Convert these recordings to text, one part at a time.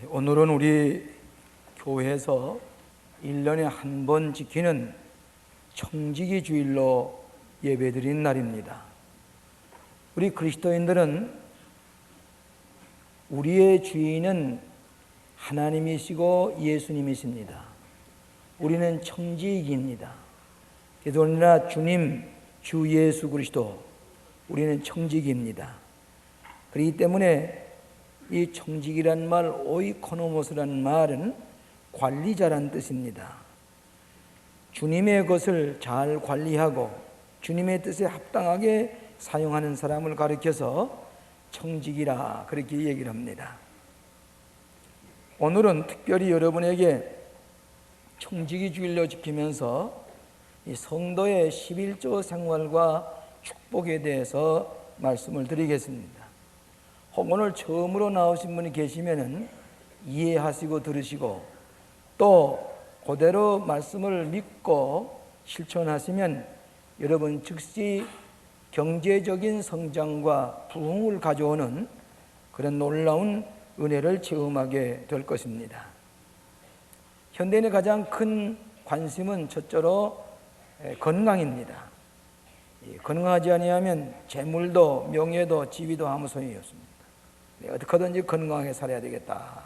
오늘은 우리 교회에서 1년에 한 번 지키는 청지기 주일로 예배드리는 날입니다. 우리 그리스도인들은 우리의 주인은 하나님이시고 예수님이십니다. 우리는 청지기입니다. 그래서 오늘날 주님, 주 예수 그리스도, 우리는 청지기입니다. 그렇기 때문에 이 청지기란 말, 오이코노모스라는 말은 관리자란 뜻입니다. 주님의 것을 잘 관리하고 주님의 뜻에 합당하게 사용하는 사람을 가리켜서 청지기라 그렇게 얘기를 합니다. 오늘은 특별히 여러분에게 청지기 주일로 지키면서 이 성도의 11조 생활과 축복에 대해서 말씀을 드리겠습니다. 혹 오늘 처음으로 나오신 분이 계시면 이해하시고 들으시고 또 그대로 말씀을 믿고 실천하시면 여러분 즉시 경제적인 성장과 부흥을 가져오는 그런 놀라운 은혜를 체험하게 될 것입니다. 현대인의 가장 큰 관심은 첫째로 건강입니다. 건강하지 아니하면 재물도 명예도 지위도 아무 소용이 없습니다. 어떻게든지 건강하게 살아야 되겠다.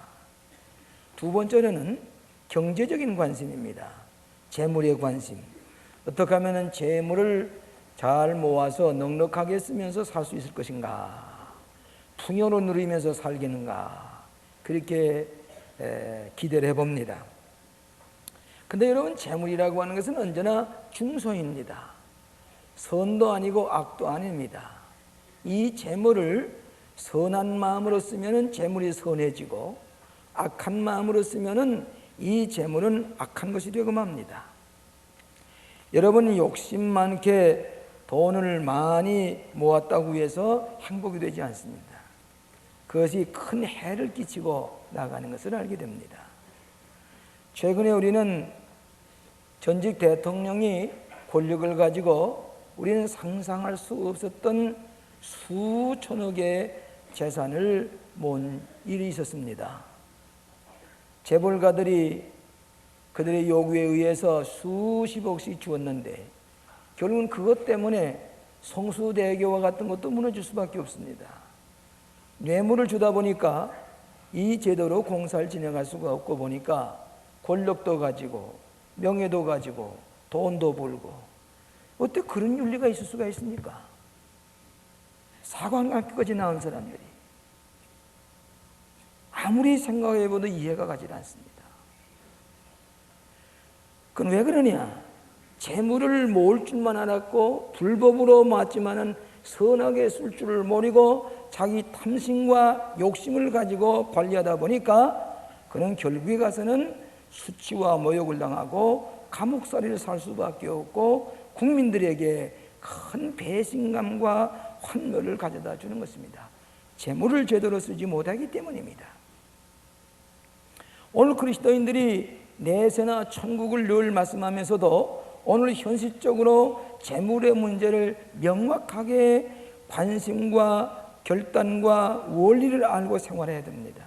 두 번째로는 경제적인 관심입니다. 재물의 관심. 어떻게 하면 재물을 잘 모아서 넉넉하게 쓰면서 살 수 있을 것인가, 풍요로 누리면서 살겠는가, 그렇게 기대를 해봅니다. 근데 여러분, 재물이라고 하는 것은 언제나 중소입니다. 선도 아니고 악도 아닙니다. 이 재물을 선한 마음으로 쓰면 재물이 선해지고 악한 마음으로 쓰면 이 재물은 악한 것이 되고 맙니다. 여러분, 욕심 많게 돈을 많이 모았다고 해서 행복이 되지 않습니다. 그것이 큰 해를 끼치고 나가는 것을 알게 됩니다. 최근에 우리는 전직 대통령이 권력을 가지고 우리는 상상할 수 없었던 수천억의 재산을 모은 일이 있었습니다. 재벌가들이 그들의 요구에 의해서 수십억씩 주었는데 결국은 그것 때문에 성수대교와 같은 것도 무너질 수밖에 없습니다. 뇌물을 주다 보니까 이 제도로 공사를 진행할 수가 없고 보니까 권력도 가지고 명예도 가지고 돈도 벌고 어떻게 그런 윤리가 있을 수가 있습니까? 사관학교까지 나온 사람들이 아무리 생각해봐도 이해가 가지 않습니다. 그건 왜 그러냐? 재물을 모을 줄만 알았고 불법으로 모았지만은 선하게 쓸 줄을 모르고 자기 탐심과 욕심을 가지고 관리하다 보니까 그는 결국에 가서는 수치와 모욕을 당하고 감옥살이를 살 수밖에 없고 국민들에게 큰 배신감과 환멸을 가져다 주는 것입니다. 재물을 제대로 쓰지 못하기 때문입니다. 오늘 그리스도인들이 내세나 천국을 늘 말씀하면서도 오늘 현실적으로 재물의 문제를 명확하게 관심과 결단과 원리를 알고 생활해야 됩니다.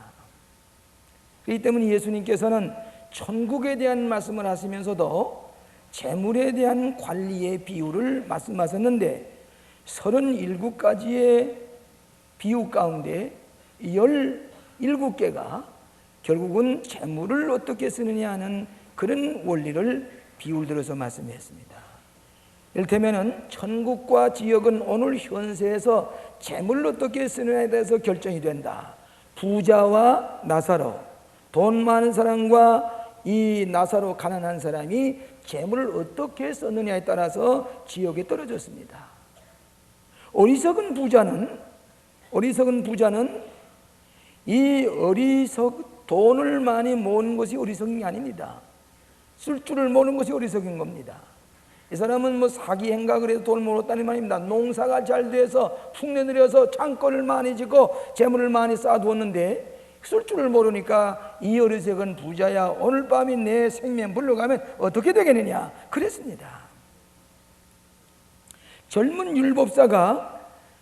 그렇기 때문에 예수님께서는 천국에 대한 말씀을 하시면서도 재물에 대한 관리의 비유를 말씀하셨는데 37가지의 비유 가운데 17개가 결국은 재물을 어떻게 쓰느냐 하는 그런 원리를 비유를 들어서 말씀했습니다. 이를테면 천국과 지역은 오늘 현세에서 재물을 어떻게 쓰느냐에 대해서 결정이 된다. 부자와 나사로, 돈 많은 사람과 이 나사로 가난한 사람이 재물을 어떻게 썼느냐에 따라서 지역에 떨어졌습니다. 어리석은 부자는 이 돈을 많이 모으는 것이 어리석은 게 아닙니다. 쓸 줄을 모르는 것이 어리석은 겁니다. 이 사람은 사기 행각을 해서 돈을 모았다는 말입니다. 농사가 잘 돼서 흉내 내려서 창고를 많이 짓고 재물을 많이 쌓아두었는데 쓸 줄을 모르니까 이 어리석은 부자야, 오늘 밤이 내 생명 불러가면 어떻게 되겠느냐 그랬습니다. 젊은 율법사가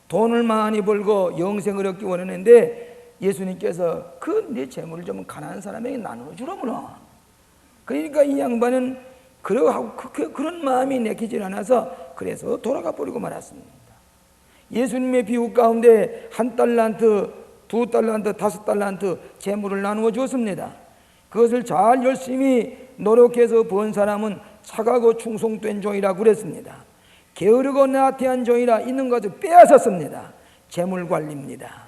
돈을 많이 벌고 영생을 얻기 원하는데 예수님께서 그 네 재물을 좀 가난한 사람에게 나누어 주라구나. 그러니까 이 양반은 그런 마음이 내키질 않아서 그래서 돌아가 버리고 말았습니다. 예수님의 비유 가운데 1달란트, 2달란트, 5달란트 재물을 나누어 주었습니다. 그것을 잘 열심히 노력해서 번 사람은 착하고 충성된 종이라고 그랬습니다. 게으르고 나태한 종이라 있는 것을 빼앗았습니다. 재물 관리입니다.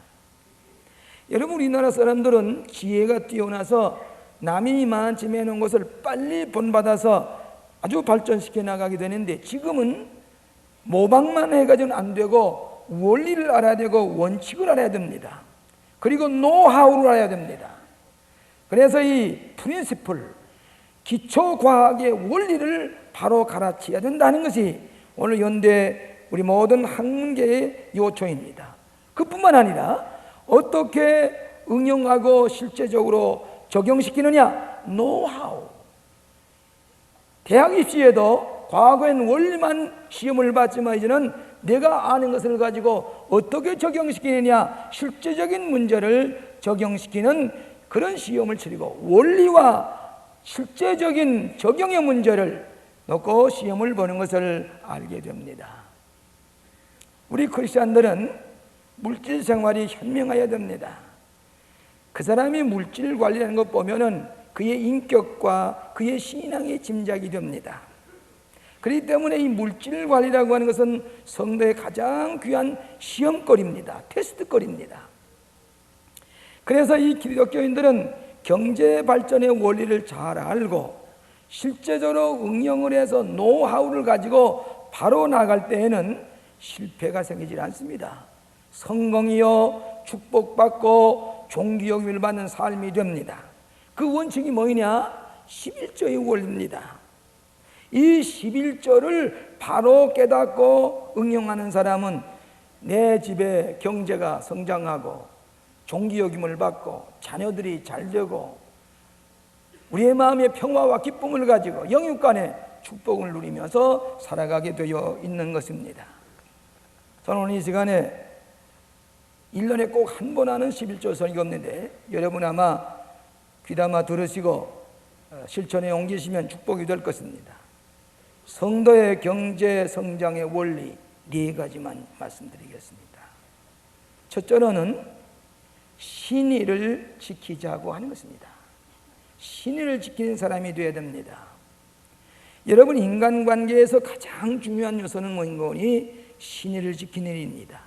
여러분, 우리나라 사람들은 지혜가 뛰어나서 남이 많지 않은 것을 빨리 본받아서 아주 발전시켜 나가게 되는데, 지금은 모방만 해가지고는 안 되고 원리를 알아야 되고 원칙을 알아야 됩니다. 그리고 노하우를 알아야 됩니다. 그래서 이 프린시플, 기초과학의 원리를 바로 가르쳐야 된다는 것이 오늘 현대 우리 모든 학문계의 요청입니다. 그뿐만 아니라 어떻게 응용하고 실제적으로 적용시키느냐, 노하우. 대학 입시에도 과거엔 원리만 시험을 봤지만 이제는 내가 아는 것을 가지고 어떻게 적용시키느냐, 실제적인 문제를 적용시키는 그런 시험을 치르고 원리와 실제적인 적용의 문제를 놓고 시험을 보는 것을 알게 됩니다. 우리 크리스천들은 물질 생활이 현명해야 됩니다. 그 사람이 물질 관리하는 것 보면은 그의 인격과 그의 신앙이 짐작이 됩니다. 그렇기 때문에 이 물질 관리라고 하는 것은 성도의 가장 귀한 시험거리입니다. 테스트거리입니다. 그래서 이 기독교인들은 경제 발전의 원리를 잘 알고 실제적으로 응용을 해서 노하우를 가지고 바로 나갈 때에는 실패가 생기지 않습니다. 성공이요, 축복받고 존귀여김을 받는 삶이 됩니다. 그 원칙이 뭐냐? 11조의 원리입니다. 이 11조를 바로 깨닫고 응용하는 사람은 내 집에 경제가 성장하고 존귀여김을 받고 자녀들이 잘 되고 우리의 마음의 평화와 기쁨을 가지고 영육간의 축복을 누리면서 살아가게 되어 있는 것입니다. 저는 오늘 이 시간에 1년에 꼭 한 번 하는 11조 설교가 없는데 여러분 아마 귀담아 들으시고 실천에 옮기시면 축복이 될 것입니다. 성도의 경제 성장의 원리 4가지만 말씀드리겠습니다. 첫째로는 신의를 지키자고 하는 것입니다. 신의를 지키는 사람이 되어야 됩니다. 여러분, 인간관계에서 가장 중요한 요소는 뭐인 거니? 신의를 지키는 일입니다.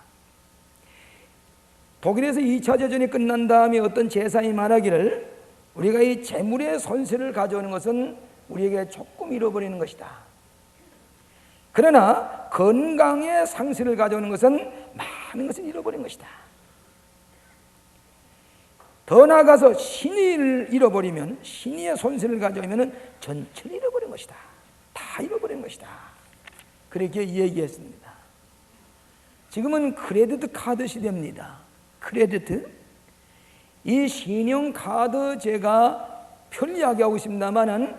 독일에서 2차 대전이 끝난 다음에 어떤 제사장이 말하기를 우리가 이 재물의 손실을 가져오는 것은 우리에게 조금 잃어버리는 것이다. 그러나 건강의 상실을 가져오는 것은 많은 것을 잃어버린 것이다. 더 나아가서 신의를 잃어버리면, 신의의 손실을 가져오면 전체를 잃어버린 것이다. 다 잃어버린 것이다. 그렇게 얘기했습니다. 지금은 크레디트 카드 시대입니다. 크레디트, 이 신용카드 편리하게 하고 있습니다만은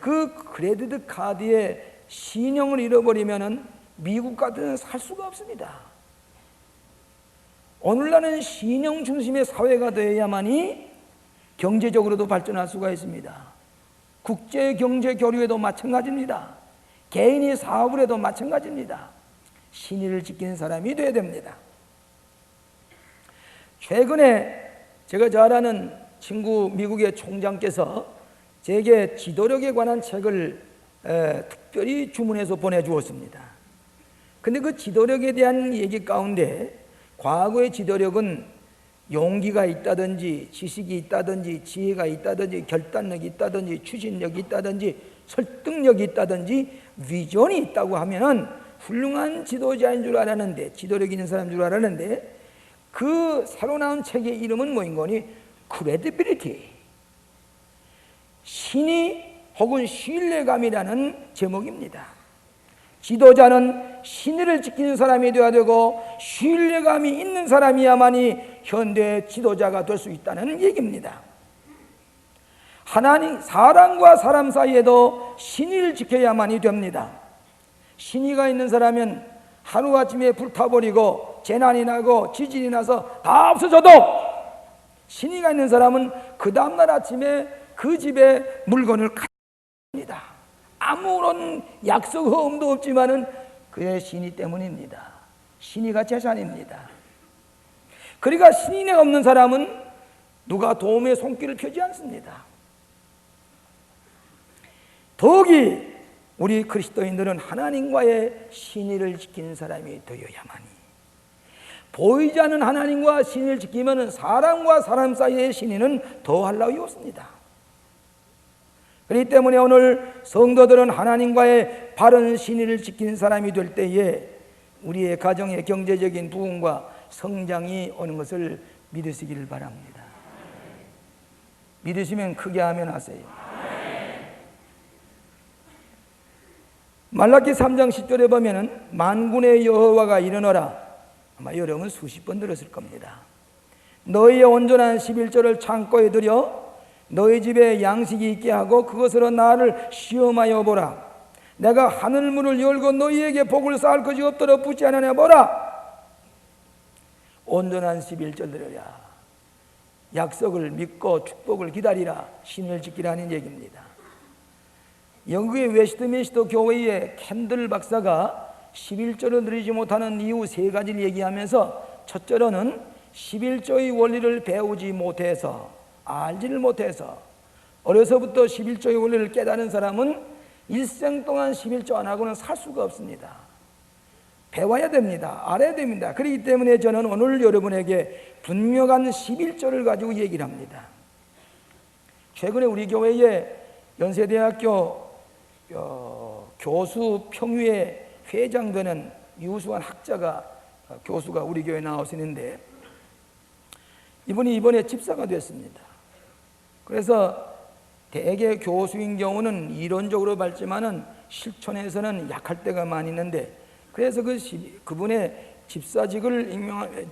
그 크레디트 카드에 신용을 잃어버리면은 미국 같은 데는 살 수가 없습니다. 오늘날은 신용 중심의 사회가 되어야만이 경제적으로도 발전할 수가 있습니다. 국제 경제 교류에도 마찬가지입니다. 개인이 사업을 해도 마찬가지입니다. 신의를 지키는 사람이 되어야 됩니다. 최근에 제가 잘 아는 친구 미국의 총장께서 제게 지도력에 관한 책을 특별히 주문해서 보내주었습니다. 근데 그 지도력에 대한 얘기 가운데 과거의 지도력은 용기가 있다든지 지식이 있다든지 지혜가 있다든지 결단력이 있다든지 추진력이 있다든지 설득력이 있다든지 비전이 있다고 하면은 훌륭한 지도자인 줄 알았는데, 지도력 있는 사람인 줄 알았는데, 그 새로 나온 책의 이름은 뭐인 거니? credibility, 신의 혹은 신뢰감이라는 제목입니다. 지도자는 신의를 지키는 사람이 되어야 되고 신뢰감이 있는 사람이야만이 현대 지도자가 될 수 있다는 얘기입니다. 하나님, 사람과 사람 사이에도 신의를 지켜야만이 됩니다. 신의가 있는 사람은 하루아침에 불타버리고 재난이 나고 지진이 나서 다 없어져도 신의가 있는 사람은 그 다음날 아침에 그 집에 물건을 가집니다. 아무런 약속 허음도 없지만은 그의 신의 때문입니다. 신의가 재산입니다. 그러니까 신의가 없는 사람은 누가 도움의 손길을 펴지 않습니다. 더욱이 우리 그리스도인들은 하나님과의 신의를 지키는 사람이 되어야만이, 보이지 않는 하나님과 신의를 지키면 사람과 사람 사이의 신의는 더할 나위 없습니다. 그렇기 때문에 오늘 성도들은 하나님과의 바른 신의를 지키는 사람이 될 때에 우리의 가정의 경제적인 부흥과 성장이 오는 것을 믿으시기를 바랍니다. 믿으시면 크게 아멘 하세요. 말라기 3장 10절에 보면은 만군의 여호와가 이르노라, 아마 여러분 수십 번 들었을 겁니다. 너희의 온전한 11조를 창고에 들여 너희 집에 양식이 있게 하고 그것으로 나를 시험하여 보라. 내가 하늘문을 열고 너희에게 복을 쌓을 것이 없도록 붙지 않으냐 보라. 온전한 11조 들으랴. 약속을 믿고 축복을 기다리라. 신을 지키라는 얘기입니다. 영국의 웨스트민스터 교회의 캔들 박사가 11조를 누리지 못하는 이유 세 가지를 얘기하면서, 첫째로는 11조의 원리를 배우지 못해서, 알지를 못해서, 어려서부터 11조의 원리를 깨달은 사람은 일생 동안 11조 안 하고는 살 수가 없습니다. 배워야 됩니다. 알아야 됩니다. 그렇기 때문에 저는 오늘 여러분에게 분명한 11조를 가지고 얘기를 합니다. 최근에 우리 교회에 연세대학교 교수 평유회 회장되는 유수한 교수가 우리 교회에 나오시는데, 이분이 이번에 집사가 됐습니다. 그래서 대개 교수인 경우는 이론적으로 밝지만은 실천에서는 약할 때가 많이 있는데, 그래서 그분의 집사직을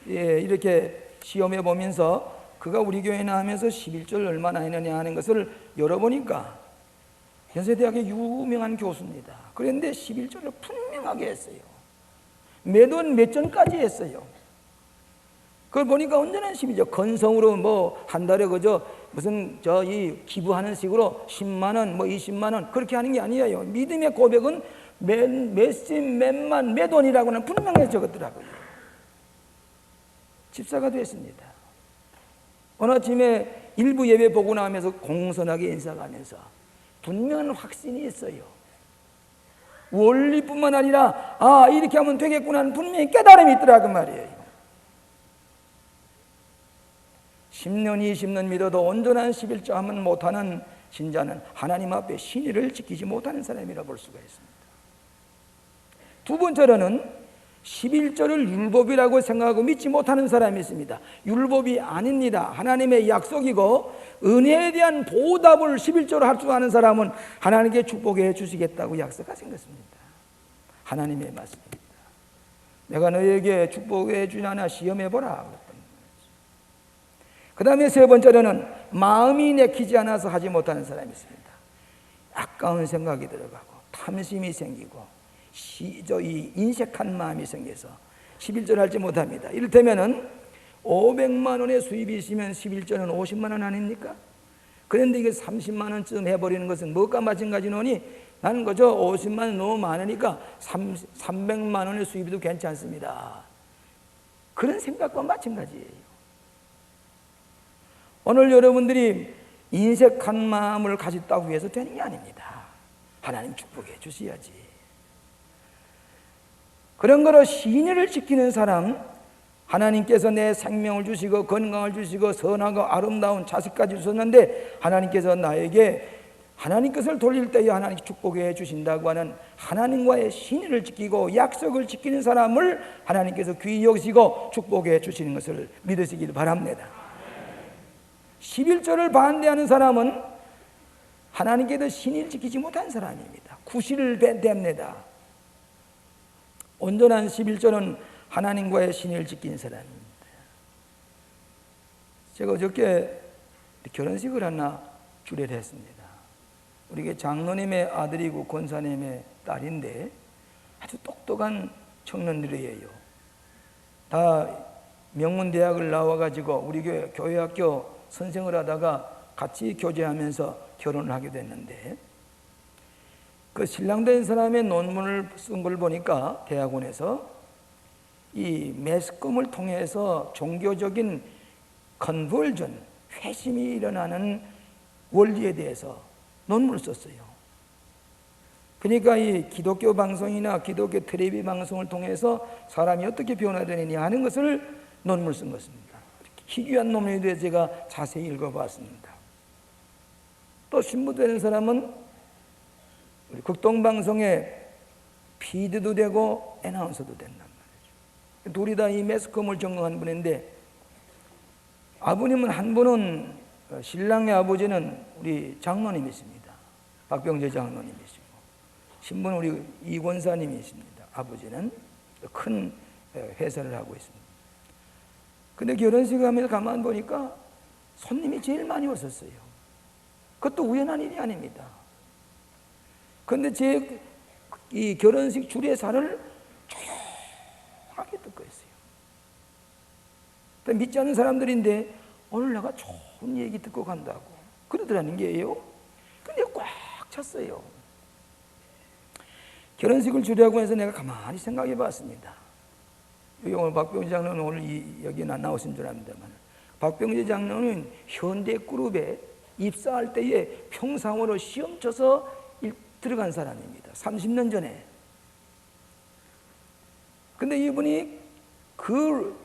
이렇게 시험해 보면서 그가 우리 교회에 나오면서 11조를 얼마나 했느냐 하는 것을 열어보니까 연세대학의 유명한 교수입니다. 그런데 11조를 분명하게 했어요. 매돈 몇 전까지 했어요. 그걸 보니까 언제나 11조, 건성으로 뭐 한 달에 그저 무슨 이 기부하는 식으로 10만 원, 뭐 20만 원 그렇게 하는 게 아니에요. 믿음의 고백은 몇십, 몇만, 몇 원이라고는 분명히 적었더라고요. 집사가 됐습니다. 어느 아침에 일부 예배 보고 나오면서 공손하게 인사가 하면서 분명한 확신이 있어요. 원리뿐만 아니라 이렇게 하면 되겠구나 하는 분명히 깨달음이 있더라고 말이에요. 10년, 20년 믿어도 온전한 11조 하면 못하는 신자는 하나님 앞에 신의를 지키지 못하는 사람이라 볼 수가 있습니다. 두 번째로는 11조를 율법이라고 생각하고 믿지 못하는 사람이 있습니다. 율법이 아닙니다. 하나님의 약속이고 은혜에 대한 보답을 11조로 할 줄 아는 사람은 하나님께 축복해 주시겠다고 약속하신 것입니다. 하나님의 말씀입니다. 내가 너희에게 축복해 주냐나 시험해보라. 그 다음에 세 번째로는 마음이 내키지 않아서 하지 못하는 사람이 있습니다. 아까운 생각이 들어가고 탐심이 생기고 이 인색한 마음이 생겨서 11조를 할지 못합니다. 이를테면은 500만 원의 수입이 있으면 11조는 50만 원 아닙니까? 그런데 이게 30만 원쯤 해버리는 것은 뭐가 마찬가지노니, 나는 그저 50만 원 너무 많으니까 300만 원의 수입도 괜찮습니다. 그런 생각과 마찬가지예요. 오늘 여러분들이 인색한 마음을 가졌다고 해서 되는 게 아닙니다. 하나님 축복해 주셔야지. 그런 거로 신의를 지키는 사람, 하나님께서 내 생명을 주시고 건강을 주시고 선하고 아름다운 자식까지 주셨는데 하나님께서 나에게 하나님 것을 돌릴 때에 하나님 축복해 주신다고 하는 하나님과의 신의를 지키고 약속을 지키는 사람을 하나님께서 귀히 여기시고 축복해 주시는 것을 믿으시길 바랍니다. 11조를 반대하는 사람은 하나님께서 신의를 지키지 못한 사람입니다. 구실을 댑니다. 온전한 11조는 하나님과의 신의를 지킨 사람입니다. 제가 어저께 결혼식을 하나 주례를 했습니다. 우리 장로님의 아들이고 권사님의 딸인데 아주 똑똑한 청년들이에요. 다 명문대학을 나와가지고 우리 교회학교 선생을 하다가 같이 교제하면서 결혼을 하게 됐는데, 그 신랑 된 사람의 논문을 쓴 걸 보니까 대학원에서 이 매스컴을 통해서 종교적인 컨버전, 회심이 일어나는 원리에 대해서 논문을 썼어요. 그러니까 이 기독교 방송이나 기독교 텔레비 방송을 통해서 사람이 어떻게 변화되느냐 하는 것을 논문을 쓴 것입니다. 희귀한 논문에 대해서 제가 자세히 읽어봤습니다. 또 신부되는 사람은 우리 극동방송에 PD도 되고 애나운서도 된단 말이죠. 둘이 다 이 매스컴을 전공한 분인데, 아버님은 한 분은, 신랑의 아버지는 우리 장로님이십니다. 박병재 장로님이시고, 신부는 우리 이 권사님이십니다. 아버지는 큰 회사를 하고 있습니다. 근데 결혼식 하면서 가만 보니까 손님이 제일 많이 왔었어요. 그것도 우연한 일이 아닙니다. 근데 제 이 결혼식 주례사를 조용하게 듣고 있어요. 믿지 않는 사람들인데 오늘 내가 좋은 얘기 듣고 간다고 그러더라는 게예요. 근데 꽉 찼어요. 결혼식을 주례하고 해서 내가 가만히 생각해 봤습니다. 오늘 박병재 장로는 오늘 여기 나오신 줄 압니다만, 박병재 장로는 현대그룹에 입사할 때에 평상원으로 시험 쳐서 들어간 사람입니다. 30년 전에. 근데 이분이 그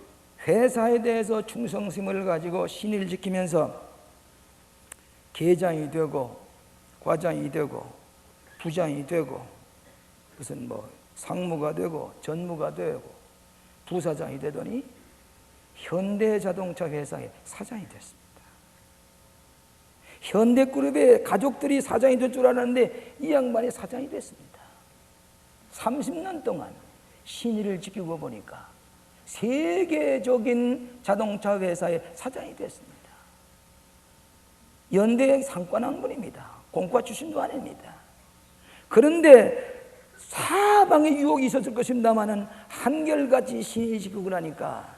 회사에 대해서 충성심을 가지고 신의를 지키면서 계장이 되고 과장이 되고 부장이 되고 무슨 상무가 되고 전무가 되고 부사장이 되더니 현대자동차 회사의 사장이 됐습니다. 현대그룹의 가족들이 사장이 될 줄 알았는데 이 양반이 사장이 됐습니다. 30년 동안 신의를 지키고 보니까 세계적인 자동차 회사의 사장이 됐습니다. 연대 상관한 분입니다. 공과 출신도 아닙니다. 그런데 사방에 유혹이 있었을 것입니다마는 한결같이 신의 지키고 나니까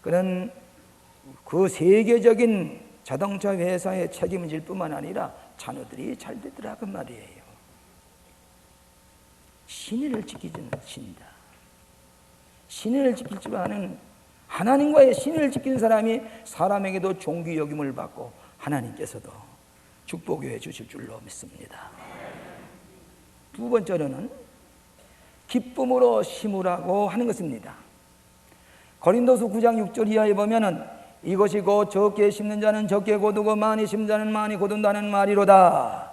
그는 그 세계적인 자동차 회사에 책임을 질 뿐만 아니라 자녀들이 잘 되더라 그 말이에요. 신의를 지키는 신이다. 신의를 지킬 줄 아는, 하나님과의 신의를 지키는 사람이 사람에게도 존귀 여김을 받고 하나님께서도 축복해 주실 줄로 믿습니다. 두 번째로는 기쁨으로 심으라고 하는 것입니다. 고린도서 9장 6절 이하에 보면은 이것이 곧 적게 심는 자는 적게 거두고 많이 심는 자는 많이 거둔다는 말이로다.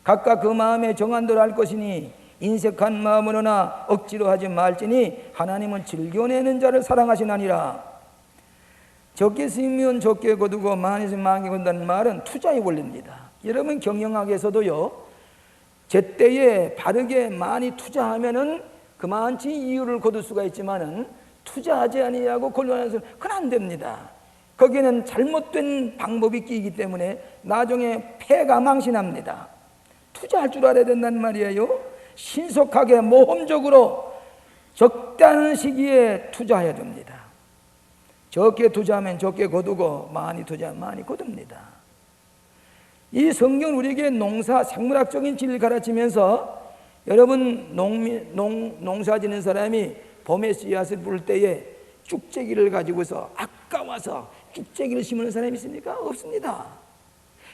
각각 그 마음에 정한 대로 할 것이니 인색한 마음으로나 억지로 하지 말지니 하나님은 즐겨내는 자를 사랑하시나니라. 적게 심으면 적게 거두고 많이 심으면 많이 거둔다는 말은 투자의 원리입니다. 여러분 경영학에서도요, 제때에 바르게 많이 투자하면은 그만치 이유를 거둘 수가 있지만은 투자하지 아니하고 곤란해서 그건 안 됩니다. 거기에는 잘못된 방법이 끼기 때문에 나중에 폐가 망신합니다. 투자할 줄 알아야 된단 말이에요. 신속하게 모험적으로 적당한 시기에 투자해야 됩니다. 적게 투자하면 적게 거두고 많이 투자하면 많이 거둡니다. 이 성경은 우리에게 농사, 생물학적인 진리를 가르치면서 여러분 농사 짓는 사람이 봄에 씨앗을 뿌릴 때에 쭉재기를 가지고서 아까워서 쭉재기를 심는 사람이 있습니까? 없습니다.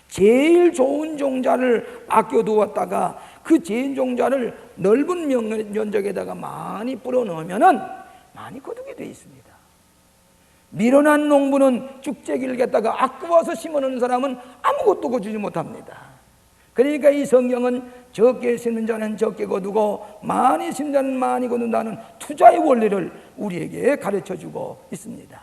제일 좋은 종자를 아껴두었다가 그 제일 종자를 넓은 면적에다가 많이 뿌려 넣으면은 많이 거두게 되어 있습니다. 미련한 농부는 쭉재기를 갖다가 아까워서 심어 놓는 사람은 아무것도 거두지 못합니다. 그러니까 이 성경은 적게 심는 자는 적게 거두고 많이 심는 자는 많이 거둔다는 투자의 원리를 우리에게 가르쳐주고 있습니다.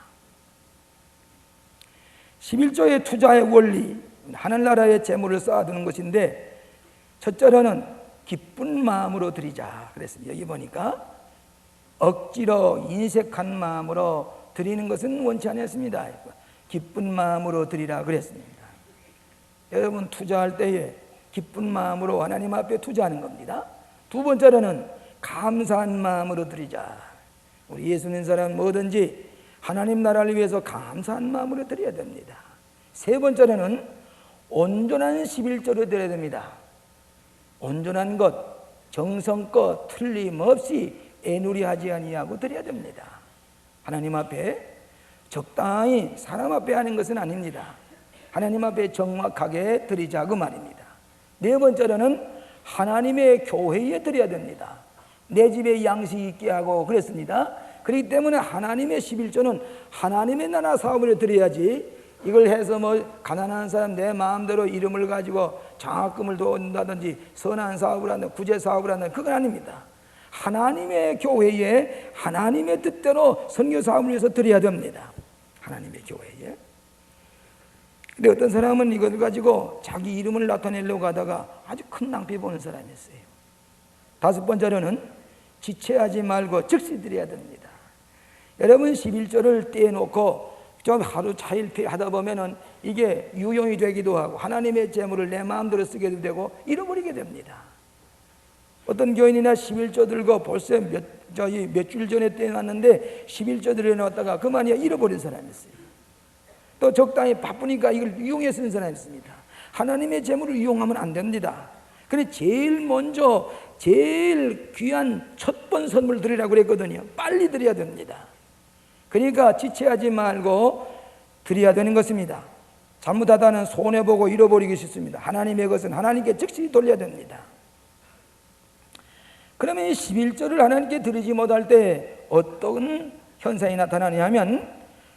11조의 투자의 원리, 하늘나라의 재물을 쌓아두는 것인데 첫째로는 기쁜 마음으로 드리자 그랬습니다. 여기 보니까 억지로 인색한 마음으로 드리는 것은 원치 않았습니다. 기쁜 마음으로 드리라 그랬습니다. 여러분 투자할 때에 기쁜 마음으로 하나님 앞에 투자하는 겁니다. 두 번째로는 감사한 마음으로 드리자. 우리 예수 믿는 사람은 뭐든지 하나님 나라를 위해서 감사한 마음으로 드려야 됩니다. 세 번째로는 온전한 11조를 드려야 됩니다. 온전한 것, 정성껏 틀림없이 애누리하지 아니하고 드려야 됩니다. 하나님 앞에 적당히 사람 앞에 하는 것은 아닙니다. 하나님 앞에 정확하게 드리자 그 말입니다. 네 번째로는 하나님의 교회에 드려야 됩니다. 내 집에 양식이 있게 하고 그랬습니다. 그렇기 때문에 하나님의 11조는 하나님의 나라 사업을 드려야지, 이걸 해서 뭐 가난한 사람 내 마음대로 이름을 가지고 장학금을 돈다든지 선한 사업을 한다, 구제 사업을 한다, 그건 아닙니다. 하나님의 교회에 하나님의 뜻대로 선교 사업을 위해서 드려야 됩니다. 하나님의 교회에. 근데 어떤 사람은 이것을 가지고 자기 이름을 나타내려고 하다가 아주 큰 낭비 보는 사람이 있어요. 다섯 번째로는 지체하지 말고 즉시 드려야 됩니다. 여러분 11조를 떼놓고 좀 하루 차일피 하다 보면은 이게 유용이 되기도 하고 하나님의 재물을 내 마음대로 쓰게도 되고 잃어버리게 됩니다. 어떤 교인이나 11조 들고 벌써 몇 줄 전에 떼놨는데 11조 들여놨다가 그만이야 잃어버린 사람이 있어요. 또 적당히 바쁘니까 이걸 이용해 쓰는 사람이 있습니다. 하나님의 재물을 이용하면 안 됩니다. 그래 제일 먼저 제일 귀한 첫 번 선물 드리라고 그랬거든요. 빨리 드려야 됩니다. 그러니까 지체하지 말고 드려야 되는 것입니다. 잘못하다는 손해보고 잃어버리기 쉽습니다. 하나님의 것은 하나님께 즉시 돌려야 됩니다. 그러면 이 11조를 하나님께 드리지 못할 때 어떤 현상이 나타나냐 하면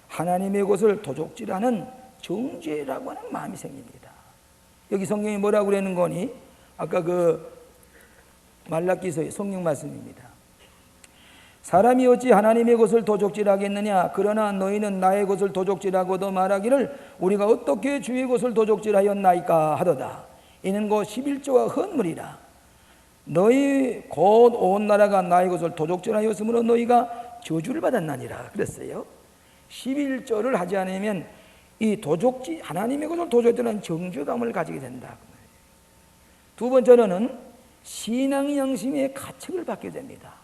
하나님의 것을 도적질하는 정죄라고 하는 마음이 생깁니다. 여기 성경이 뭐라고 그러는 거니? 아까 그 말라기서의 성경 말씀입니다. 사람이 어찌 하나님의 것을 도적질하겠느냐? 그러나 너희는 나의 것을 도적질하고도 말하기를 우리가 어떻게 주의 것을 도적질하였나이까 하도다. 이는 곧 11조와 헌물이라. 너희 곧 온 나라가 나의 것을 도적질하였으므로 너희가 저주를 받았나니라 그랬어요. 11조를 하지 않으면 이 도적질, 하나님의 것을 도적질하는 정죄감을 가지게 된다. 두 번째로는 신앙 양심의 가책을 받게 됩니다.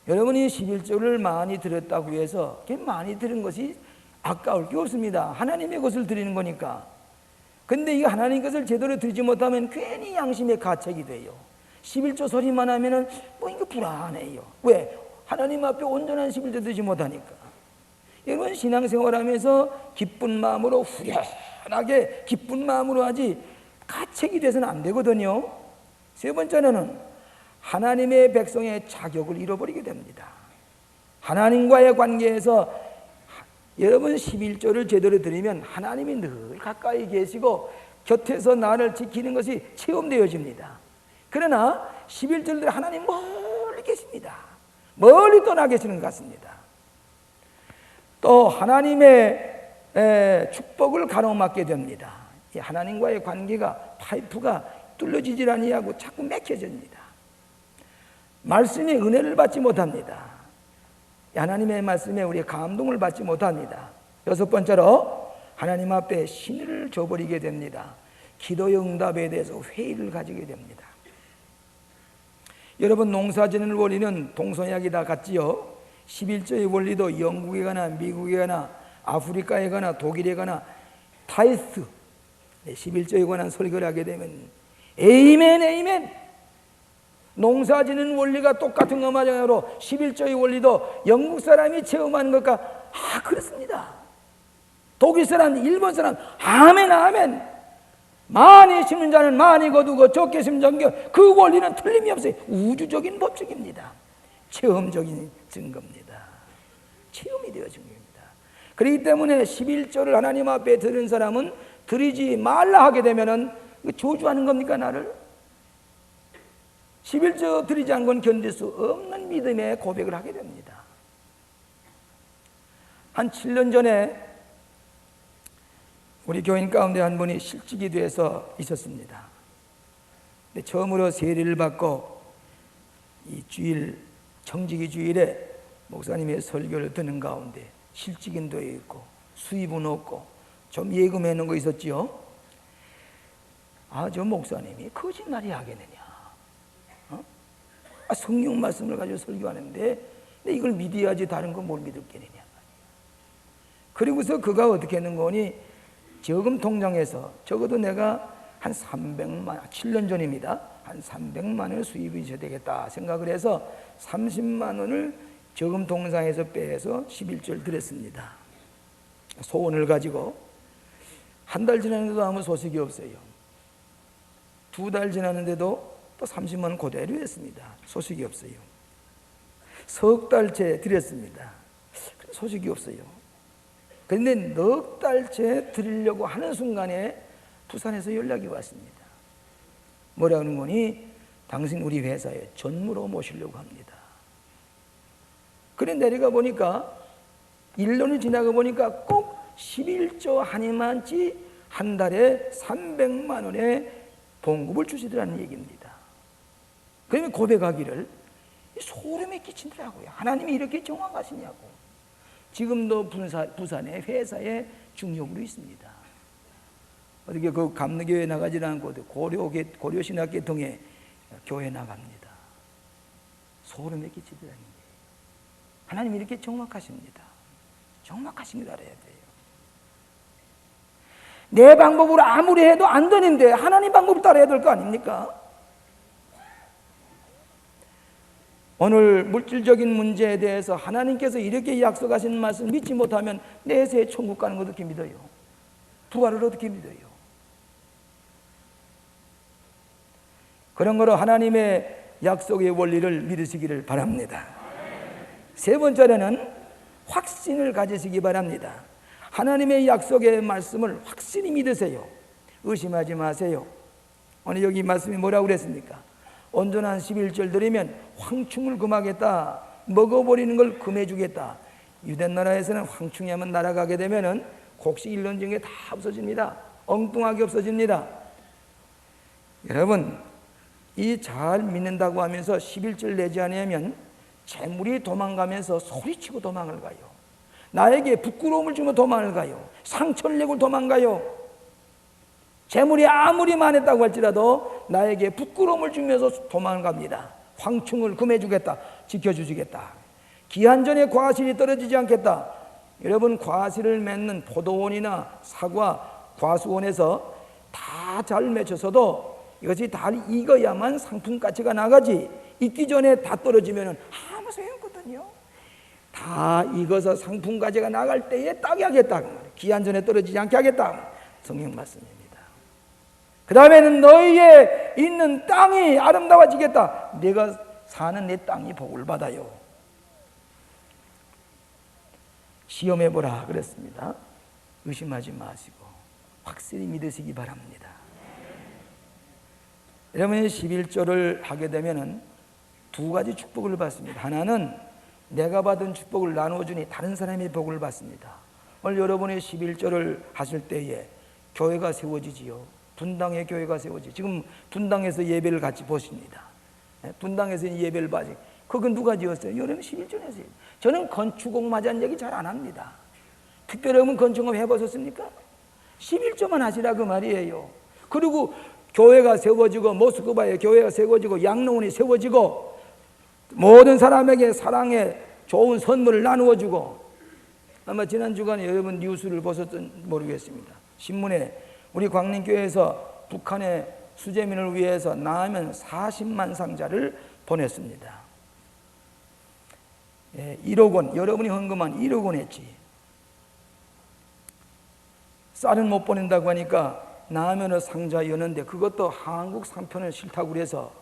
여러분이 11조를 많이 드렸다고 해서 많이 드린 것이 아까울 게 없습니다. 하나님의 것을 드리는 거니까. 근데 이 하나님 것을 제대로 드리지 못하면 괜히 양심의 가책이 돼요. 11조 소리만 하면은 뭐 이거 불안해요. 왜? 하나님 앞에 온전한 11조 드리지 못하니까. 여러분 신앙생활하면서 기쁜 마음으로 후련하게 기쁜 마음으로 하지 가책이 돼서는 안 되거든요. 세 번째는 하나님의 백성의 자격을 잃어버리게 됩니다. 하나님과의 관계에서 여러분 11조를 제대로 드리면 하나님이 늘 가까이 계시고 곁에서 나를 지키는 것이 체험되어집니다. 그러나 11조를 하나님 멀리 계십니다. 멀리 떠나 계시는 것 같습니다. 또 하나님의 축복을 가로막게 됩니다. 이 하나님과의 관계가 파이프가 뚫려지질 아니하고 자꾸 막혀집니다. 말씀의 은혜를 받지 못합니다. 하나님의 말씀에 우리의 감동을 받지 못합니다. 여섯 번째로 하나님 앞에 신의를 저버리게 됩니다. 기도의 응답에 대해서 회의를 가지게 됩니다. 여러분 농사짓는 원리는 동서약이 다 같지요. 11조의 원리도 영국에 가나 미국에 가나 아프리카에 가나 독일에 가나 타이스 11조에 관한 설교를 하게 되면 에이멘 에이멘, 농사짓는 원리가 똑같은 것마저로 11조의 원리도 영국 사람이 체험하는 것과 그렇습니다. 독일 사람, 일본 사람 아멘 아멘. 많이 심는 자는 많이 거두고 적게 심는 자는 그 원리는 틀림이 없어요. 우주적인 법칙입니다. 체험적인 증거입니다. 체험이 되어진 겁니다. 그렇기 때문에 11조를 하나님 앞에 드린 사람은 드리지 말라 하게 되면은 저주하는 겁니까 나를? 11조 드리지 않은 건 견딜 수 없는 믿음의 고백을 하게 됩니다. 한 7년 전에 우리 교인 가운데 한 분이 실직이 돼서 있었습니다. 근데 처음으로 세례를 받고 이 주일 청지기 주일에 목사님의 설교를 듣는 가운데 실직인도 있고 수입은 없고 좀 예금해 놓은 거 있었지요. 저 목사님이 거짓말이 하겠느냐? 성경 말씀을 가지고 설교하는데 근데 이걸 믿어야지 다른 거 뭘 믿을 게느냐? 그리고서 그가 어떻게 했는 거니, 저금 통장에서 적어도 내가 한 300만, 7년 전입니다. 한 300만 원을 수입이 있어야 되겠다 생각을 해서 30만 원을 저금 통장에서 빼서 11조를 드렸습니다. 소원을 가지고. 한 달 지났는데도 아무 소식이 없어요. 2달 지났는데도 또 30만 원 그대로 했습니다. 소식이 없어요. 석 달째 드렸습니다. 소식이 없어요. 그런데 넉 달째 드리려고 하는 순간에 부산에서 연락이 왔습니다. 뭐라 하는 거니, 당신 우리 회사에 전무로 모시려고 합니다. 그래 내려가 보니까 1년이 지나가 보니까 꼭 11조 한해만치 한 달에 300만 원의 봉급을 주시더라는 얘기입니다. 그러면 고백하기를 소름이 끼치더라고요. 하나님이 이렇게 정확하시냐고. 지금도 부산의 회사에 중역으로 있습니다. 어떻게 그 감리교회 나가지 않고 고려신학계통에 교회 나갑니다. 소름이 끼치더라는 거예요. 하나님이 이렇게 정확하십니다. 정확하신 걸 알아야 돼요. 내 방법으로 아무리 해도 안 되는데 하나님 방법을 따라야 될 거 아닙니까? 오늘 물질적인 문제에 대해서 하나님께서 이렇게 약속하신 말씀 믿지 못하면 내세에 천국 가는 거 어떻게 믿어요? 부활을 어떻게 믿어요? 그런 거로 하나님의 약속의 원리를 믿으시기를 바랍니다. 세 번째로는 확신을 가지시기 바랍니다. 하나님의 약속의 말씀을 확실히 믿으세요. 의심하지 마세요. 오늘 여기 말씀이 뭐라고 그랬습니까? 온전한 11절 드리면 황충을 금하겠다, 먹어버리는 걸 금해주겠다. 유대 나라에서는 황충이 한번 날아가게 되면 곡식 1년 중에 다 없어집니다. 엉뚱하게 없어집니다. 여러분, 이 잘 믿는다고 하면서 11절 내지 않으면 재물이 도망가면서 소리치고 도망을 가요. 나에게 부끄러움을 주며 도망을 가요. 상처를 내고 도망가요. 재물이 아무리 많았다고 할지라도 나에게 부끄러움을 주면서 도망을 갑니다. 황충을 금해주겠다, 지켜주시겠다. 기한 전에 과실이 떨어지지 않겠다. 여러분, 과실을 맺는 포도원이나 사과, 과수원에서 다 잘 맺혀서도 이것이 다 익어야만 상품 가치가 나가지, 익기 전에 다 떨어지면 아무 소용없거든요. 다 익어서 상품 가치가 나갈 때에 따게 하겠다. 기한 전에 떨어지지 않게 하겠다. 성경 말씀입니다. 그 다음에는 너희의 있는 땅이 아름다워지겠다. 내가 사는 내 땅이 복을 받아요. 시험해보라 그랬습니다. 의심하지 마시고 확실히 믿으시기 바랍니다. 여러분이 11조를 하게 되면 두 가지 축복을 받습니다. 하나는 내가 받은 축복을 나누어주니 다른 사람이 복을 받습니다. 오늘 여러분이 11조를 하실 때에 교회가 세워지지요. 분당의 교회가 세워지죠. 지금 분당에서 예배를 같이 보십니다. 분당에서 예배를 봐지. 그건 누가 지었어요? 여러분 11조 냈어요. 저는 건축업 맞은 얘기 잘 안 합니다. 특별히 여러분 건축업 해보셨습니까? 11조만 하시라 그 말이에요. 그리고 교회가 세워지고 모스크바에 교회가 세워지고 양로원이 세워지고 모든 사람에게 사랑의 좋은 선물을 나누어주고, 아마 지난 주간에 여러분 뉴스를 보셨든 모르겠습니다. 신문에 우리 광림교회에서 북한의 수재민을 위해서 라면 40만 상자를 보냈습니다. 1억 원, 여러분이 헌금한 1억 원 했지. 쌀은 못 보낸다고 하니까 라면을 상자였는데 그것도 한국 상편을 싫다고 그래서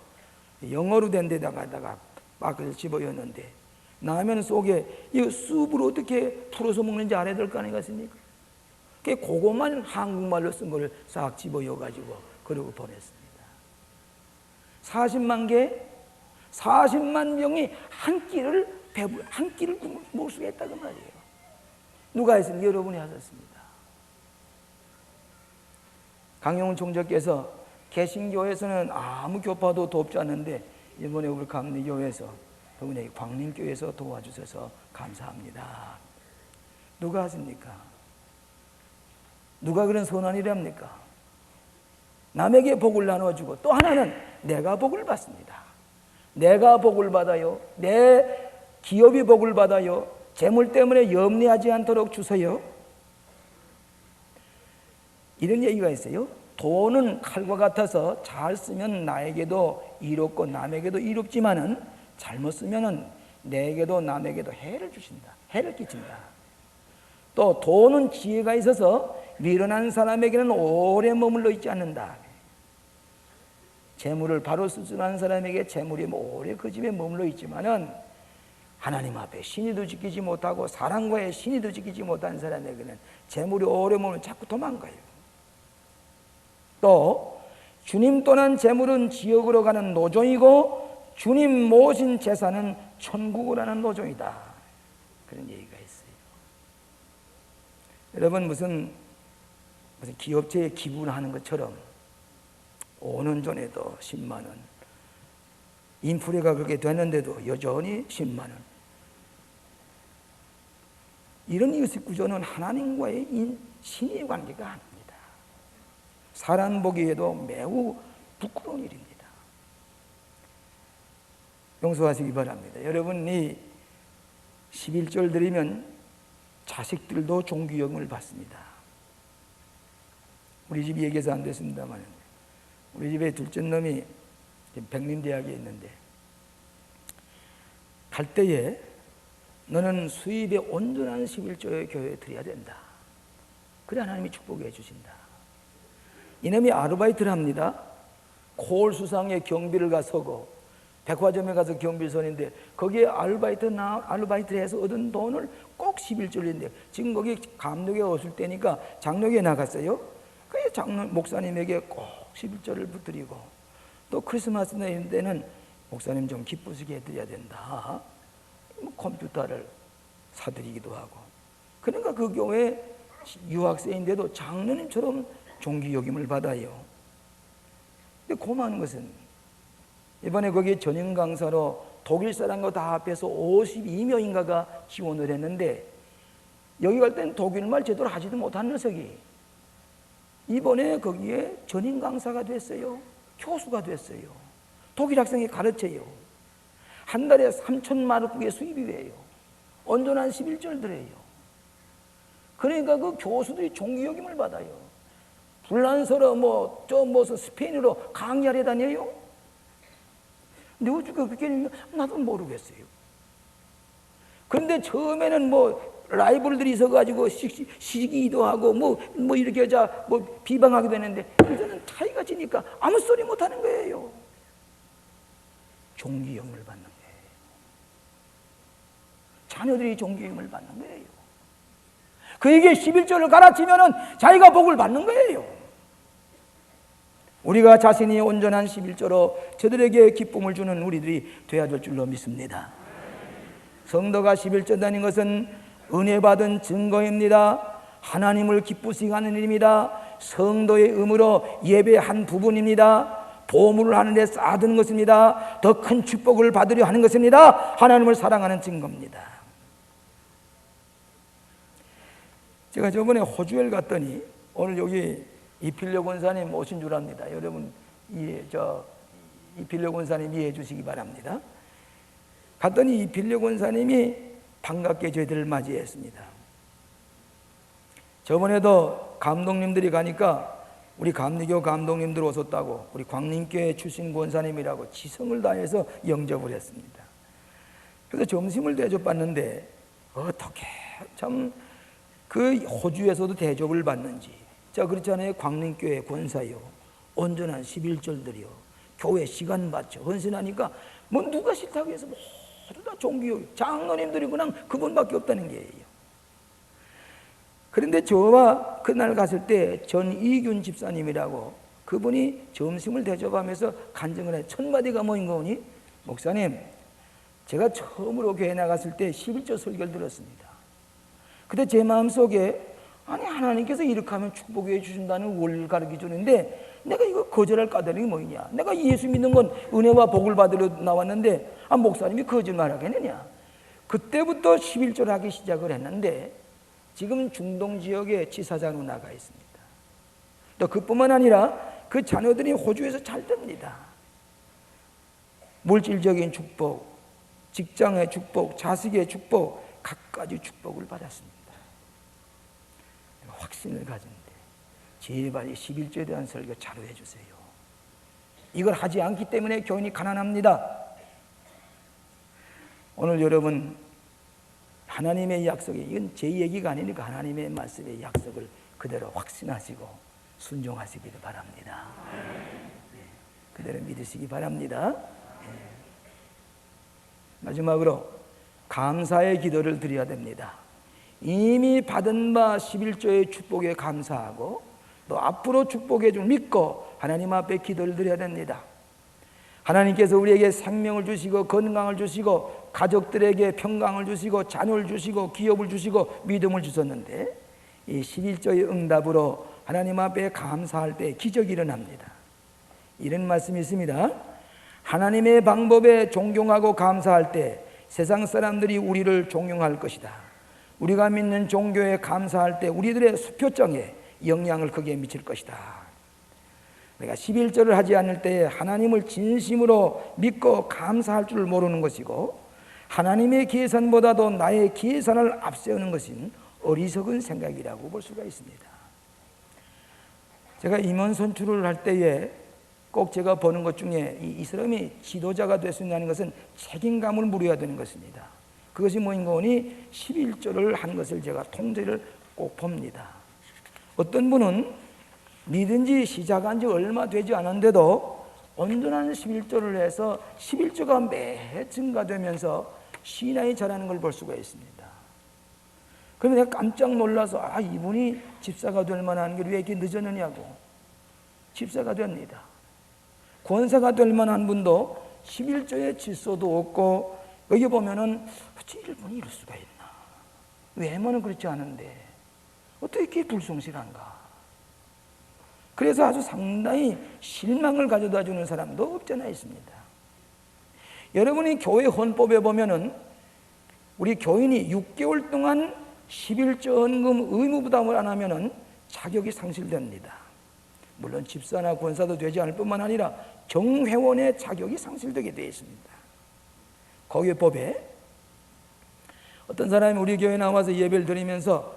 영어로 된 데다가 막을 집어였는데, 라면 속에 이 쑥을 어떻게 풀어서 먹는지 알아야 될 거 아니겠습니까? 그것만 한국말로 쓴 걸 싹 집어여가지고 그러고 보냈습니다. 40만 개, 40만 명이 한 끼를 먹을 수가 있다고 말이에요. 누가 했습니까? 여러분이 하셨습니다. 강용훈 총재께서 개신교에서는 아무 교파도 돕지 않는데 이번에 우리 감리교회에서 더군다나 광림교회에서 도와주셔서 감사합니다. 누가 하십니까? 누가 그런 선한 일을 합니까? 남에게 복을 나눠주고, 또 하나는 내가 복을 받습니다. 내가 복을 받아요. 내 기업이 복을 받아요. 재물 때문에 염려하지 않도록 주세요. 이런 얘기가 있어요. 돈은 칼과 같아서 잘 쓰면 나에게도 이롭고 남에게도 이롭지만은 잘못 쓰면은 내게도 남에게도 해를 주신다. 해를 끼친다. 또 돈은 지혜가 있어서 미련한 사람에게는 오래 머물러 있지 않는다. 재물을 바로 수준한 사람에게 재물이 오래 그 집에 머물러 있지만은 하나님 앞에 신의도 지키지 못하고 사랑과의 신의도 지키지 못한 사람에게는 재물이 오래 머물면 자꾸 도망가요. 또 주님 떠난 재물은 지옥으로 가는 노종이고 주님 모신 재산은 천국으로 가는 노종이다. 그런 얘기가 있어요. 여러분 무슨 기업체에 기부를 하는 것처럼 5년 전에도 10만 원, 인플레가 그렇게 됐는데도 여전히 10만 원. 이런 이웃 구조는 하나님과의 신의 관계가 아닙니다. 사람 보기에도 매우 부끄러운 일입니다. 용서하시기 바랍니다. 여러분이 11절 드리면 자식들도 종기형을 받습니다. 우리 집 얘기해서 안 됐습니다만 우리 집에 둘째 놈이 백림대학에 있는데 갈 때에 너는 수입에 온전한 11조의 교회에 드려야 된다. 그래 하나님이 축복해 주신다. 이놈이 아르바이트를 합니다. 코올 수상에 경비를 가서고 백화점에 가서 경비를 서는데 거기에 아르바이트를 해서 얻은 돈을 꼭 11조인데 지금 거기 감독에 오실 때니까 장로교에 나갔어요. 그래서 장로 목사님에게 꼭 11조를 붙드리고 또 크리스마스 때는 목사님 좀 기쁘시게 해드려야 된다. 컴퓨터를 사드리기도 하고 그러니까 그 교회 유학생인데도 장로님처럼 존귀 여김을 받아요. 근데 고마운 것은 이번에 거기 전임 강사로 독일 사람과 다 합해서 52명인가가 지원을 했는데 여기 갈 때는 독일말 제대로 하지도 못한 녀석이 이번에 거기에 전임 강사가 됐어요. 교수가 됐어요. 독일 학생이 가르쳐요. 한 달에 3,000마르크의 수입이 돼요. 온전한 11절들이에요. 그러니까 그 교수들이 존귀 여김을 받아요. 불란서로 무슨 스페인어로 강의하러 다녀요. 근데 어떻게 그렇게 나도 모르겠어요. 그런데 처음에는 라이벌들이 있어가지고 시기도 하고 이렇게 비방하기도 했는데 이제는 차이가 지니까 아무 소리 못하는 거예요. 존귀형을 받는 거예요. 자녀들이 존귀형을 받는 거예요. 그에게 11조를 가르치면은 자기가 복을 받는 거예요. 우리가 자신이 온전한 11조로 저들에게 기쁨을 주는 우리들이 되어야 될 줄로 믿습니다. 성도가 11조 다닌 것은 은혜 받은 증거입니다. 하나님을 기쁘시게 하는 일입니다. 성도의 의무로 예배한 부분입니다. 보물을 하늘에 쌓아두는 것입니다. 더 큰 축복을 받으려 하는 것입니다. 하나님을 사랑하는 증거입니다. 제가 저번에 호주에 갔더니 오늘 여기 이필려 권사님 오신 줄 압니다. 여러분 이필려 권사님 이해해 주시기 바랍니다. 갔더니 이필려 권사님이 반갑게 저희들을 맞이했습니다. 저번에도 감독님들이 가니까 우리 감리교 감독님들 오셨다고 우리 광림교회 출신 권사님이라고 지성을 다해서 영접을 했습니다. 그래서 점심을 대접받는데 어떻게 참 그 호주에서도 대접을 받는지. 자 그렇잖아요. 광림교회 권사요, 온전한 11절들이요, 교회 시간 맞춰 헌신하니까 누가 싫다고 해서 모두 다 존귀요. 장로님들이 그냥 그분밖에 없다는 게예요. 그런데 저와 그날 갔을 때 전이균 집사님이라고 그분이 점심을 대접하면서 간증을 해. 첫 마디가 뭐인 거니? 목사님, 제가 처음으로 교회 나갔을 때 11조 설교를 들었습니다. 그때 제 마음속에 하나님께서 이렇게 하면 축복해 주신다는 원리를 가르쳐 주는데 내가 이거 거절할 까닭이 뭐냐? 내가 예수 믿는 건 은혜와 복을 받으러 나왔는데 목사님이 거짓말 하겠느냐? 그때부터 11조를 하기 시작을 했는데 지금 중동 지역에 지사장으로 나가 있습니다. 또 그뿐만 아니라 그 자녀들이 호주에서 잘 됩니다. 물질적인 축복, 직장의 축복, 자식의 축복, 각가지 축복을 받았습니다. 확신을 가진데 제발 11조에 대한 설교 자료해 주세요. 이걸 하지 않기 때문에 교인이 가난합니다. 오늘 여러분, 하나님의 약속이, 이건 제 얘기가 아니니까 하나님의 말씀의 약속을 그대로 확신하시고 순종하시기를 바랍니다. 그대로 믿으시기 바랍니다. 마지막으로 감사의 기도를 드려야 됩니다. 이미 받은 바 11조의 축복에 감사하고 또 앞으로 축복해 줄 믿고 하나님 앞에 기도를 드려야 됩니다. 하나님께서 우리에게 생명을 주시고 건강을 주시고 가족들에게 평강을 주시고 자녀를 주시고 기업을 주시고 믿음을 주셨는데 이 11조의 응답으로 하나님 앞에 감사할 때 기적이 일어납니다. 이런 말씀이 있습니다. 하나님의 방법에 존경하고 감사할 때 세상 사람들이 우리를 존경할 것이다. 우리가 믿는 종교에 감사할 때 우리들의 수표정에 영향을 크게 미칠 것이다. 내가 11조를 하지 않을 때 하나님을 진심으로 믿고 감사할 줄 모르는 것이고 하나님의 계산보다도 나의 계산을 앞세우는 것은 어리석은 생각이라고 볼 수가 있습니다. 제가 임원 선출을 할 때에 꼭 제가 보는 것 중에 이 사람이 지도자가 될 수 있다는 것은 책임감을 물어야 되는 것입니다. 그것이 뭐인가 하니 11조를 한 것을 제가 통제를 꼭 봅니다. 어떤 분은 믿은 지 시작한 지 얼마 되지 않았는데도 온전한 11조를 해서 11조가 매해 증가되면서 신앙이 자라는 걸 볼 수가 있습니다. 그러면 내가 깜짝 놀라서 이분이 집사가 될 만한 게 왜 이렇게 늦었느냐고. 집사가 됩니다. 권사가 될 만한 분도 11조의 질서도 없고 여기 보면은 어찌 이분이 이럴 수가 있나. 외모는 그렇지 않은데 어떻게 이렇게 불성실한가. 그래서 아주 상당히 실망을 가져다 주는 사람도 없잖아 있습니다. 여러분이 교회 헌법에 보면은 우리 교인이 6개월 동안 11조 헌금 의무 부담을 안 하면은 자격이 상실됩니다. 물론 집사나 권사도 되지 않을 뿐만 아니라 정회원의 자격이 상실되게 되어 있습니다. 거기법에 어떤 사람이 우리 교회에 나와서 예배를 드리면서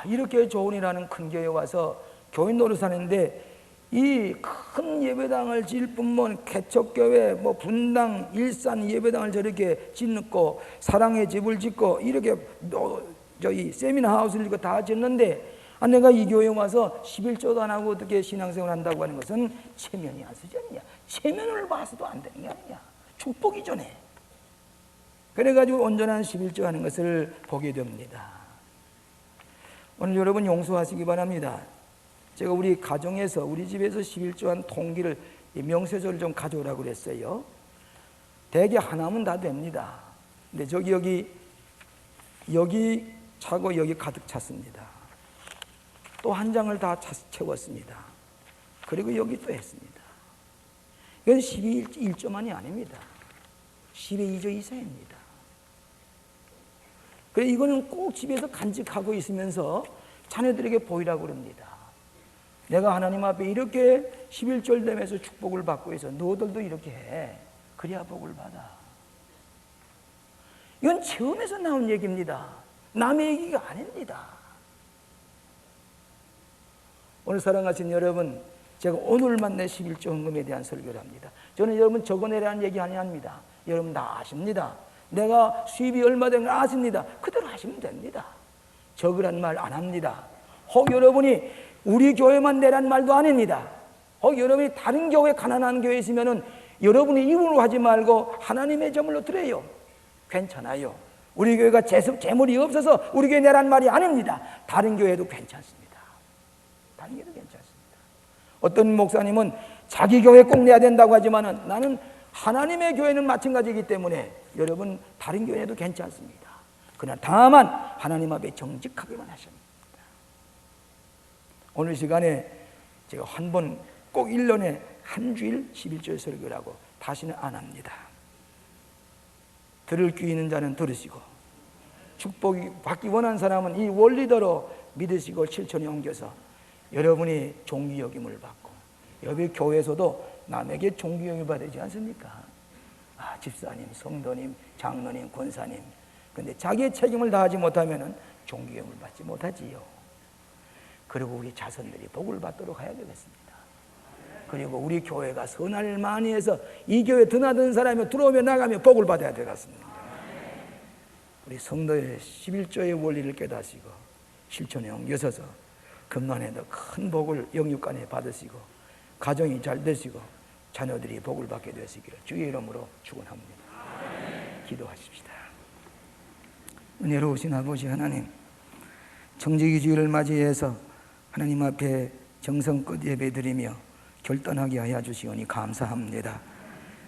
이렇게 좋은 일하는 큰 교회에 와서 교인 노릇하는데 이 큰 예배당을 지을 뿐만 개척교회, 분당, 일산 예배당을 저렇게 짓고 사랑의 집을 짓고 이렇게 저희 세미나 하우스를 짓고 다 짓는데 내가 이 교회에 와서 11조도 안 하고 어떻게 신앙생활 한다고 하는 것은 체면이 안 쓰지 않냐. 체면을 봐서도 안 되는 게 아니냐. 축복이 전에. 그래가지고 온전한 11조 하는 것을 보게 됩니다. 오늘 여러분 용서하시기 바랍니다. 제가 우리 가정에서 우리 집에서 11조 한 통기를 명세조를 좀 가져오라고 그랬어요. 대개 하나면 다 됩니다. 근데 여기 차고 여기 가득 찼습니다. 또 한 장을 다 채웠습니다. 그리고 여기 또 했습니다. 이건 12.1조만이 아닙니다. 12.2조 이상입니다. 그래 이거는 꼭 집에서 간직하고 있으면서 자녀들에게 보이라고 그럽니다. 내가 하나님 앞에 이렇게 11절 되면서 축복을 받고 있어. 너희들도 이렇게 해. 그래야 복을 받아. 이건 체험에서 나온 얘기입니다. 남의 얘기가 아닙니다. 오늘 사랑하신 여러분, 제가 오늘만 내 11조 헌금에 대한 설교를 합니다. 저는 여러분 적어내라는 얘기 아닙니다. 여러분 다 아십니다. 내가 수입이 얼마 된 걸 아십니다. 그대로 하시면 됩니다. 적으란 말 안 합니다. 혹 여러분이 우리 교회만 내란 말도 아닙니다. 혹 여러분이 다른 교회 가난한 교회 있으면은 여러분이 이유로 하지 말고 하나님의 제물로 드려요. 괜찮아요. 우리 교회가 재물이 없어서 우리 교회 내란 말이 아닙니다. 다른 교회도 괜찮습니다. 다른 교회도 괜찮습니다. 어떤 목사님은 자기 교회 꼭 내야 된다고 하지만은 나는 하나님의 교회는 마찬가지이기 때문에 여러분 다른 교회도 괜찮습니다. 그러나 다만 하나님 앞에 정직하게만 하십니다. 오늘 시간에 제가 한 번 꼭 1년에 한 주일 11절 설교를 하고 다시는 안 합니다. 들을 귀 있는 자는 들으시고 축복이 받기 원하는 사람은 이 원리대로 믿으시고 실천에 옮겨서 여러분이 종기여김을 받고 여기 교회에서도 남에게 종기여김을 받지 않습니까? 집사님, 성도님, 장로님, 권사님. 그런데 자기의 책임을 다하지 못하면 종기여김을 받지 못하지요. 그리고 우리 자손들이 복을 받도록 해야 되겠습니다. 그리고 우리 교회가 선할 많이 해서 이 교회 드나든 사람이 들어오며 나가며 복을 받아야 되겠습니다. 우리 성도의 11조의 원리를 깨닫으시고 실천에 옮겨서서 금년에도 큰 복을 영육간에 받으시고 가정이 잘 되시고 자녀들이 복을 받게 되시기를 주의 이름으로 축원합니다. 기도하십시다. 은혜로우신 아버지 하나님, 정직의 주일을 맞이해서 하나님 앞에 정성껏 예배드리며 결단하게 하여 주시오니 감사합니다.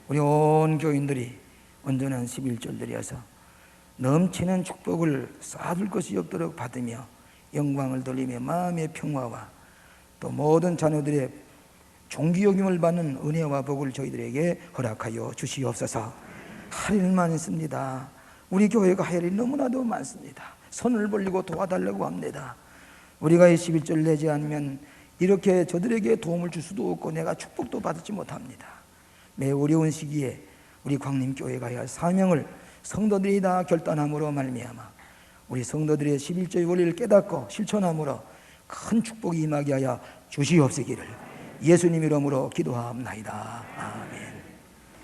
우리 온 교인들이 온전한 11절 드려서 넘치는 축복을 쌓아둘 것이 없도록 받으며 영광을 돌리며 마음의 평화와 또 모든 자녀들의 존귀 여김을 받는 은혜와 복을 저희들에게 허락하여 주시옵소서. 할 일 많습니다. 우리 교회가 할 일이 너무나도 많습니다. 손을 벌리고 도와달라고 합니다. 우리가 이 11절 내지 않으면 이렇게 저들에게 도움을 줄 수도 없고 내가 축복도 받지 못합니다. 매우 어려운 시기에 우리 광림교회가 해야 할 사명을 성도들이 다 결단함으로 말미암아 우리 성도들의 11조의 원리를 깨닫고 실천함으로 큰 축복이 임하게 하여 주시옵시기를 예수님 이름으로 기도하옵나이다. 아멘.